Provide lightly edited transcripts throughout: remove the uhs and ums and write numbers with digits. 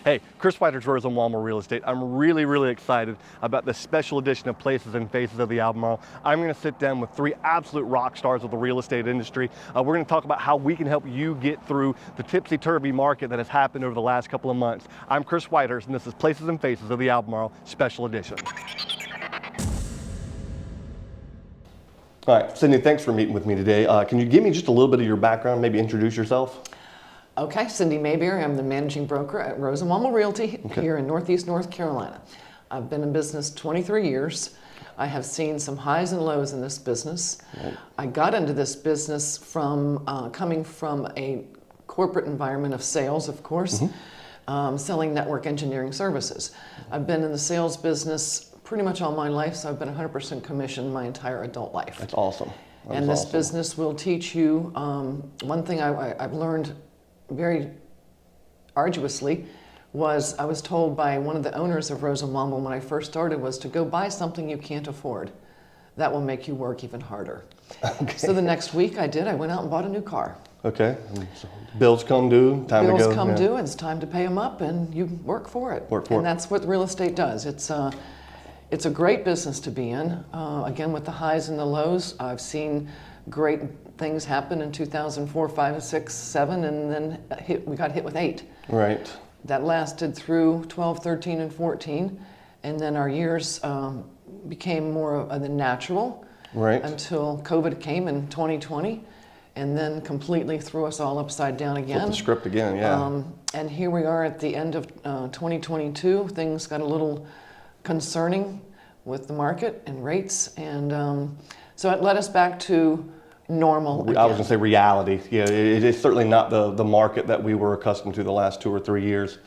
Hey, Chris Whitehurst, Womble Real Estate. I'm really excited about this special edition of Places and Faces of the Albemarle. I'm going to sit down with three absolute rock stars of the real estate industry. We're going to talk about how we can help you get through the tipsy-turvy market that has happened over the last couple of months. I'm Chris Whitehurst, and this is Places and Faces of the Albemarle Special Edition. All right, Cindy, thanks for meeting with me today. Can you give me just a little bit of your background, maybe introduce yourself? Okay, Cindy Mayberry. I'm the managing broker at Womble Realty here in Northeast North Carolina. I've been in business 23 years. I have seen some highs and lows in this business. Right. I got into this business from coming from a corporate environment of sales, of course, selling network engineering services. I've been in the sales business pretty much all my life, so I've been 100% commissioned my entire adult life. That's awesome. And this business will teach you, one thing I've learned very arduously was I was told by one of the owners of Womble when I first started was to go buy something you can't afford. That will make you work even harder. Okay. So the next week I did. I went out and bought a new car. Okay. So bills come due, time to go. Bills come due, and it's time to pay them up, and you work for it. And that's what real estate does. It's a great business to be in. Again, with the highs and the lows, I've seen great things happen in 2004, 5, 6, 7, and then we got hit with 8. Right. That lasted through 12, 13, and 14, and then our years became more of the natural. Right. Until COVID came in 2020, and then completely threw us all upside down again. Flip the script again, yeah. And here we are at the end of 2022. Things got a little concerning with the market and rates, and so it led us back to normal again. I was going to say reality. Yeah, it is certainly not the market that we were accustomed to the last 2 or 3 years.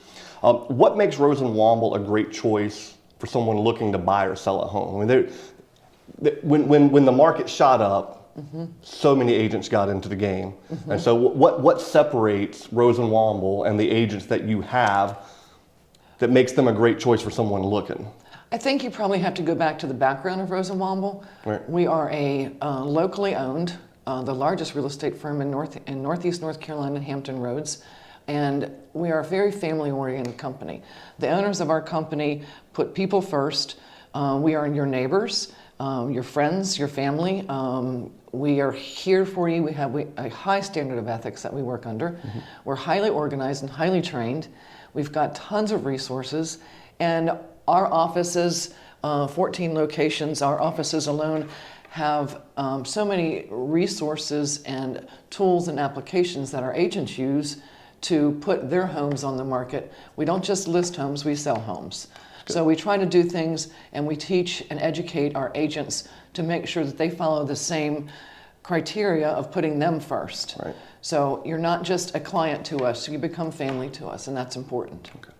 What makes Womble a great choice for someone looking to buy or sell a home? I mean, when the market shot up, so many agents got into the game. And so what separates Womble and the agents that you have that makes them a great choice for someone looking? I think you probably have to go back to the background of Womble. Right. We are a locally owned, the largest real estate firm in Northeast North Carolina, Hampton Roads, and we are a very family-oriented company. The owners of our company put people first. We are your neighbors, your friends, your family. We are here for you. We have a high standard of ethics that we work under. We're highly organized and highly trained. We've got tons of resources, and our offices, 14 locations, our offices alone have so many resources and tools and applications that our agents use to put their homes on the market. We don't just list homes, we sell homes. So we try to do things, and we teach and educate our agents to make sure that they follow the same criteria of putting them first. Right. So you're not just a client to us, you become family to us, and that's important. Okay.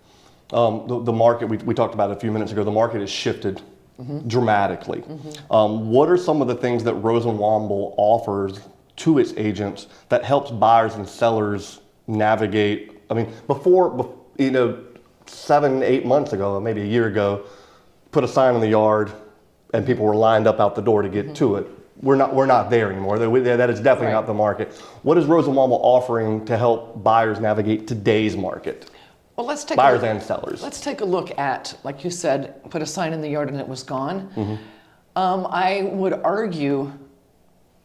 The market, we talked about it a few minutes ago, the market has shifted dramatically. What are some of the things that Womble offers to its agents that helps buyers and sellers navigate? I mean, before 7, 8 months ago, maybe a year ago, put a sign in the yard and people were lined up out the door to get to it. We're not there anymore. That is definitely not the market. What is Womble offering to help buyers navigate today's market? Well, let's take buyers and sellers. Let's take a look at, like you said, put a sign in the yard and it was gone. I would argue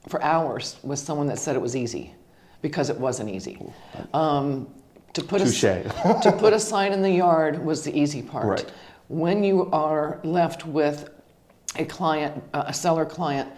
for hours with someone that said it was easy, because it wasn't easy. To put a sign in the yard was the easy part. Right. When you are left with a client, a seller client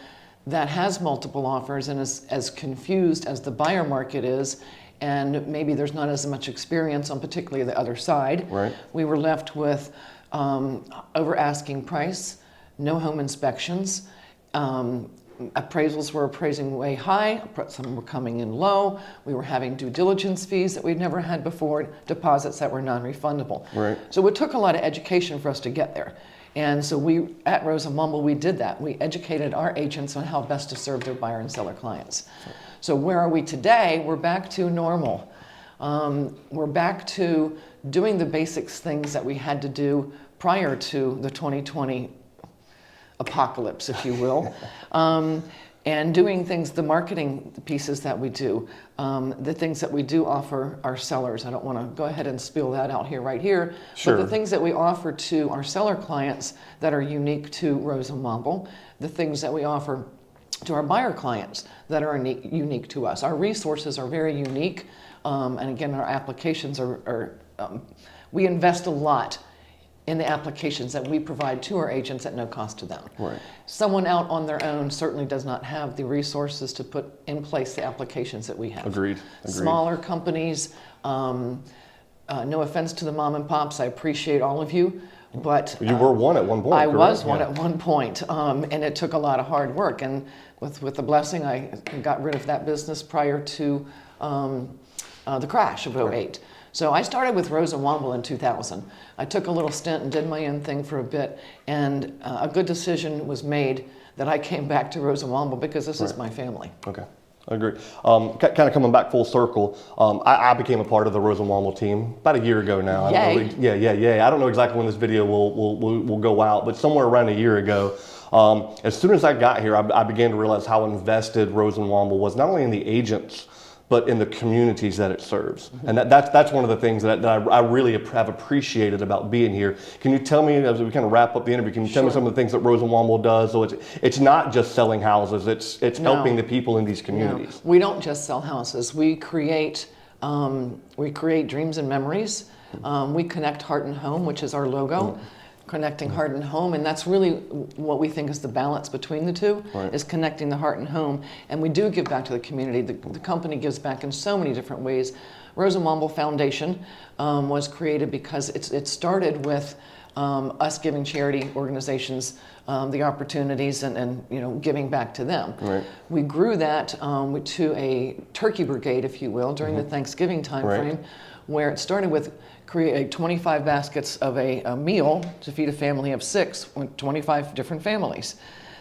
that has multiple offers and is as confused as the buyer market is, and maybe there's not as much experience on particularly the other side. Right. We were left with over asking price, no home inspections, appraisals were appraising way high, some were coming in low, we were having due diligence fees that we'd never had before, deposits that were non-refundable. Right. So it took a lot of education for us to get there. And so we, at Womble, we did that. We educated our agents on how best to serve their buyer and seller clients. So where are we today? We're back to normal. We're back to doing the basic things that we had to do prior to the 2020 apocalypse, if you will. And doing things, the marketing pieces that we do, the things that we do offer our sellers. I don't want to go ahead and spill that out here right here. Sure. But the things that we offer to our seller clients that are unique to Rose and Womble, the things that we offer to our buyer clients that are unique to us. Our resources are very unique. And again, our applications we invest a lot in the applications that we provide to our agents at no cost to them. Right. Someone out on their own certainly does not have the resources to put in place the applications that we have. Agreed. Smaller companies, no offense to the mom and pops, I appreciate all of you, but You were one at one point, I correct? was one Yeah. at one point, and it took a lot of hard work. And with the blessing, I got rid of that business prior to the crash of '08. So I started with Rose and Womble in 2000. I took a little stint and did my own thing for a bit, and a good decision was made that I came back to Rose and Womble because this is my family. Okay, I agree. Kind of coming back full circle, I became a part of the Rose and Womble team about a year ago now. Yay. Yeah. I don't know exactly when this video will go out, but somewhere around a year ago. As soon as I got here, I began to realize how invested Rose and Womble was, not only in the agents, but in the communities that it serves. And that's one of the things that I really have appreciated about being here. Can you tell me, as we kind of wrap up the interview, can you tell me some of the things that Rose and Womble does? So it's not just selling houses, it's helping the people in these communities. No, we don't just sell houses. We create dreams and memories. We connect heart and home, which is our logo. Connecting heart and home, and that's really what we think is the balance between the two, is connecting the heart and home. And we do give back to the community. The company gives back in so many different ways. Rose and Womble Foundation was created because it started with us giving charity organizations the opportunities and giving back to them. Right. We grew that to a turkey brigade, if you will, during the Thanksgiving time frame, where it started with create 25 baskets of a meal to feed a family of 6 with 25 different families.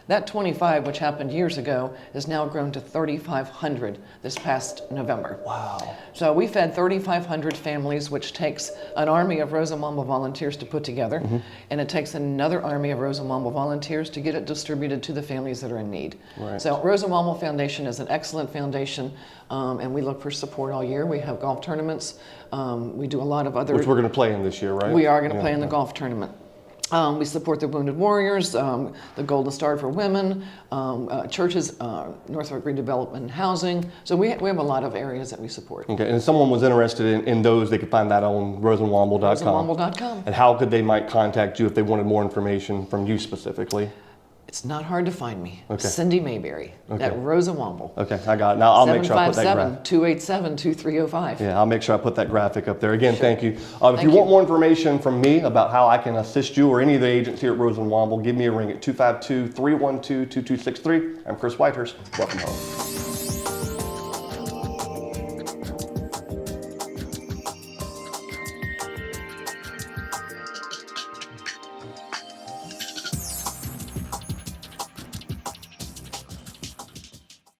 That 25, which happened years ago, has now grown to 3,500 this past November. Wow. So we fed 3,500 families, which takes an army of Rose and Womble volunteers to put together, and it takes another army of Rose and Womble volunteers to get it distributed to the families that are in need. Right. So Rose and Womble Foundation is an excellent foundation, and we look for support all year. We have golf tournaments. We do a lot of other... Which we're going to play in this year, right? We are going to play in the golf tournament. We support the Wounded Warriors, the Golden Star for Women, churches, Northwick Redevelopment and Housing. So we have a lot of areas that we support. Okay, and if someone was interested in those, they could find that on roseandwomble.com. roseandwomble.com. And how could they might contact you if they wanted more information from you specifically? It's not hard to find me. Okay. Cindy Mayberry at Rose and Womble. Okay, I got it. Now I'll make sure I put that graphic. 757-287-2305. Yeah, I'll make sure I put that graphic up there. Again, thank you. If you want more information from me about how I can assist you or any of the agents here at Rose and Womble, give me a ring at 252-312-2263. I'm Chris Whitehurst. Welcome home.